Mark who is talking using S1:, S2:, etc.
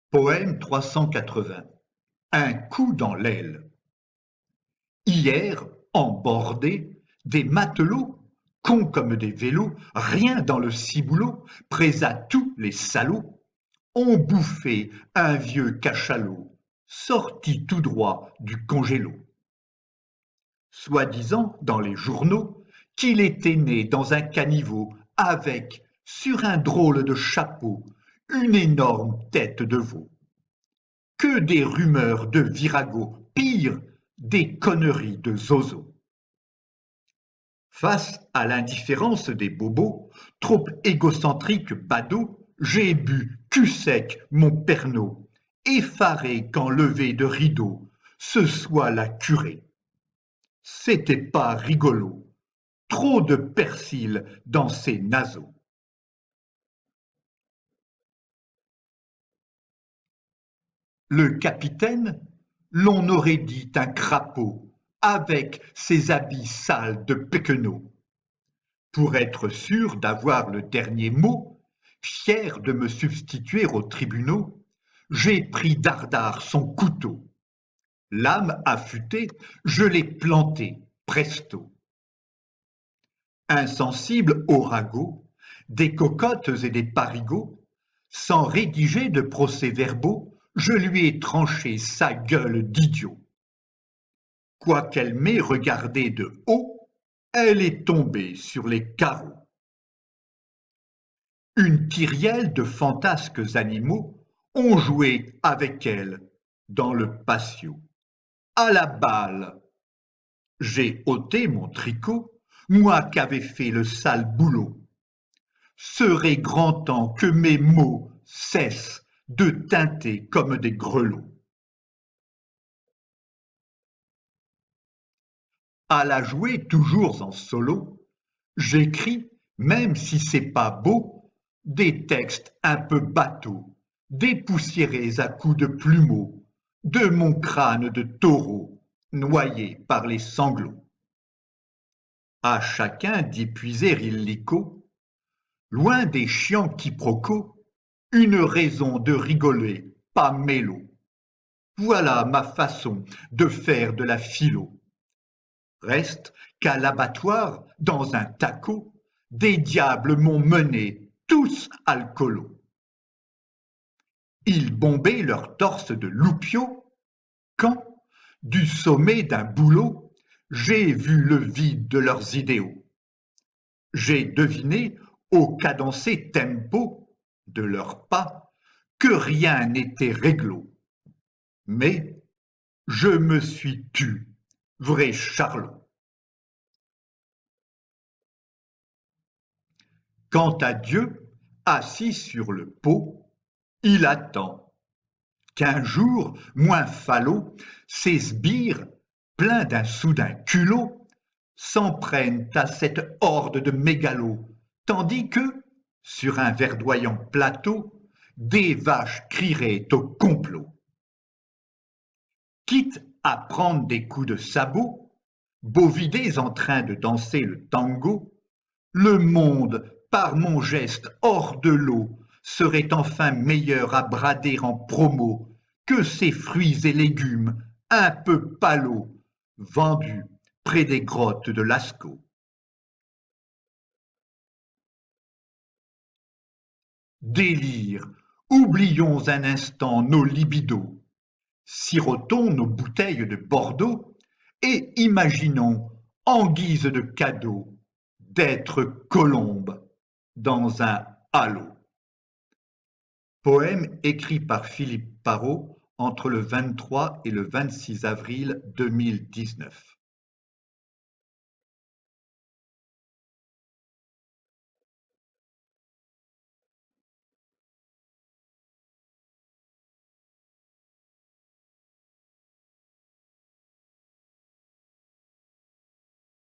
S1: Poème 380. Un coup dans l'aile. Hier, en bordée, des matelots, cons comme des vélos, rien dans le ciboulot, prêts à tous les salauds, ont bouffé un vieux cachalot, sorti tout droit du congélo. Soi-disant, dans les journaux, qu'il était né dans un caniveau avec, sur un drôle de chapeau, une énorme tête de veau. Que des rumeurs de virago, pire, des conneries de zozo. Face à l'indifférence des bobos, trop égocentriques badauds, j'ai bu cul sec mon pernod, effaré qu'en lever de rideau, ce soit la curée. C'était pas rigolo, trop de persil dans ses naseaux. Le capitaine, l'on aurait dit un crapaud, avec ses habits sales de péquenot. Pour être sûr d'avoir le dernier mot, fier de me substituer aux tribunaux, j'ai pris dardard son couteau. Lame affûtée, je l'ai planté, presto. Insensible aux ragots, des cocottes et des parigots, sans rédiger de procès-verbaux, je lui ai tranché sa gueule d'idiot. Quoiqu'elle m'ait regardé de haut, elle est tombée sur les carreaux. Une kyrielle de fantasques animaux ont joué avec elle dans le patio. À la balle, j'ai ôté mon tricot, moi qu'avais fait le sale boulot. Serait grand temps que mes mots cessent de tinter comme des grelots. À la jouer toujours en solo, j'écris, même si c'est pas beau, des textes un peu bateaux, dépoussiérés à coups de plumeaux, de mon crâne de taureau, noyé par les sanglots. À chacun d'y puiser illico, loin des chiants quiproquos, une raison de rigoler, pas mélo. Voilà ma façon de faire de la philo. Reste qu'à l'abattoir, dans un taco, des diables m'ont mené, tous alcoolos. Ils bombaient leur torse de loupio, quand, du sommet d'un boulot, j'ai vu le vide de leurs idéaux. J'ai deviné, au cadencé tempo de leurs pas, que rien n'était réglo. Mais je me suis tu, vrai charlot. Quant à Dieu, assis sur le pot, il attend qu'un jour, moins falot, ses sbires, pleins d'un soudain culot, s'en prennent à cette horde de mégalos, tandis que, sur un verdoyant plateau, des vaches crieraient au complot. Quitte à prendre des coups de sabot, bovidés en train de danser le tango, le monde, par mon geste hors de l'eau, serait enfin meilleur à brader en promo que ces fruits et légumes un peu palos vendus près des grottes de Lascaux. Délire, oublions un instant nos libidos, sirotons nos bouteilles de Bordeaux et imaginons, en guise de cadeau, d'être colombe dans un halo. Poème écrit par Philippe Parrot entre le 23 et le 26 avril 2019.